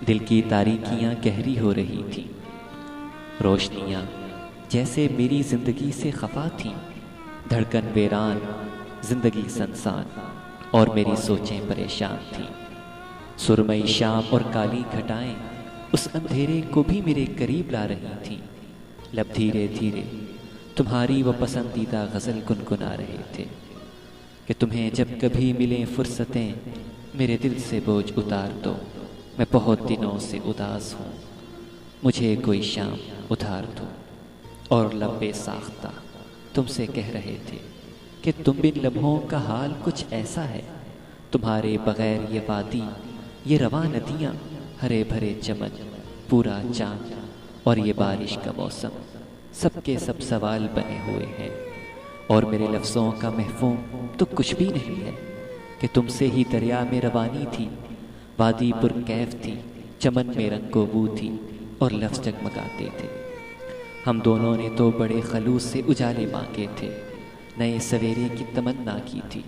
دل کی تاریکیاں گہری ہو رہی تھیں، روشنیاں جیسے میری زندگی سے خفا تھیں، دھڑکن ویران، زندگی سنسان، اور میری سوچیں پریشان تھیں۔ سرمئی شام اور کالی گھٹائیں اس اندھیرے کو بھی میرے قریب لا رہی تھیں۔ لب دھیرے دھیرے تمہاری وہ پسندیدہ غزل گنگنا رہے تھے کہ تمہیں جب کبھی ملیں فرصتیں میرے دل سے بوجھ اتار دو، میں بہت دنوں سے اداس ہوں، مجھے کوئی شام ادھار دو۔ اور لبے ساختہ تم سے کہہ رہے تھے کہ تم بن لمحوں کا حال کچھ ایسا ہے، تمہارے بغیر یہ وادی، یہ رواں ندیاں، ہرے بھرے چمن، پورا چاند اور یہ بارش کا موسم، سب کے سب سوال بنے ہوئے ہیں، اور میرے لفظوں کا مفہوم تو کچھ بھی نہیں ہے کہ تم سے ہی دریا میں روانی تھی، وادی پر کیف تھی، چمن میں رنگ و بو تھی، اور لفظ جگمگاتے تھے۔ ہم دونوں نے تو بڑے خلوص سے اجالے مانگے تھے، نئے سویرے کی تمنا کی تھی،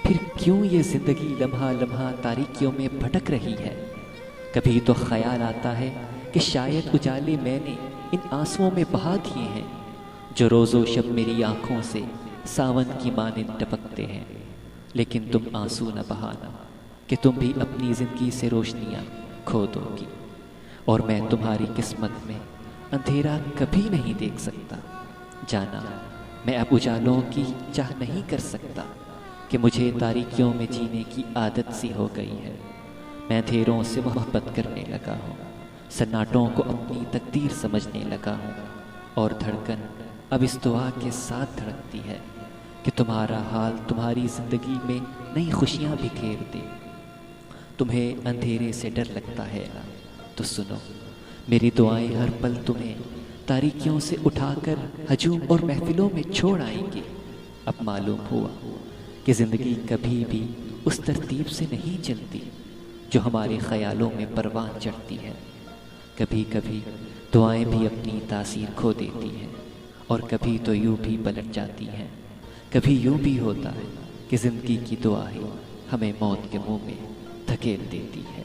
پھر کیوں یہ زندگی لمحہ لمحہ تاریکیوں میں بھٹک رہی ہے؟ کبھی تو خیال آتا ہے کہ شاید اجالے میں نے ان آنسوؤں میں بہا دیے ہیں جو روز و شب میری آنکھوں سے ساون کی مانند ٹپکتے ہیں، لیکن تم آنسو نہ بہانا کہ تم بھی اپنی زندگی سے روشنیاں کھو دو گی، اور میں تمہاری قسمت میں اندھیرا کبھی نہیں دیکھ سکتا۔ جانا میں اب اجالوں کی چاہ نہیں کر سکتا کہ مجھے تاریکیوں میں جینے کی عادت سی ہو گئی ہے، میں اندھیروں سے محبت کرنے لگا ہوں، سناٹوں کو اپنی تقدیر سمجھنے لگا ہوں، اور دھڑکن اب اس دعا کے ساتھ دھڑکتی ہے کہ تمہارا حال تمہاری زندگی میں نئی خوشیاں بکھیر دے۔ تمہیں اندھیرے سے ڈر لگتا ہے نا، تو سنو، میری دعائیں ہر پل تمہیں تاریکیوں سے اٹھا کر ہجوم اور محفلوں میں چھوڑ آئیں گی۔ اب معلوم ہوا کہ زندگی کبھی بھی اس ترتیب سے نہیں چلتی جو ہمارے خیالوں میں پروان چڑھتی ہے۔ کبھی کبھی دعائیں بھی اپنی تاثیر کھو دیتی ہیں، اور کبھی تو یوں بھی پلٹ جاتی ہیں۔ کبھی یوں بھی ہوتا ہے کہ زندگی کی دعا ہی ہمیں موت کے منہ میں دھکیل دیتی ہے۔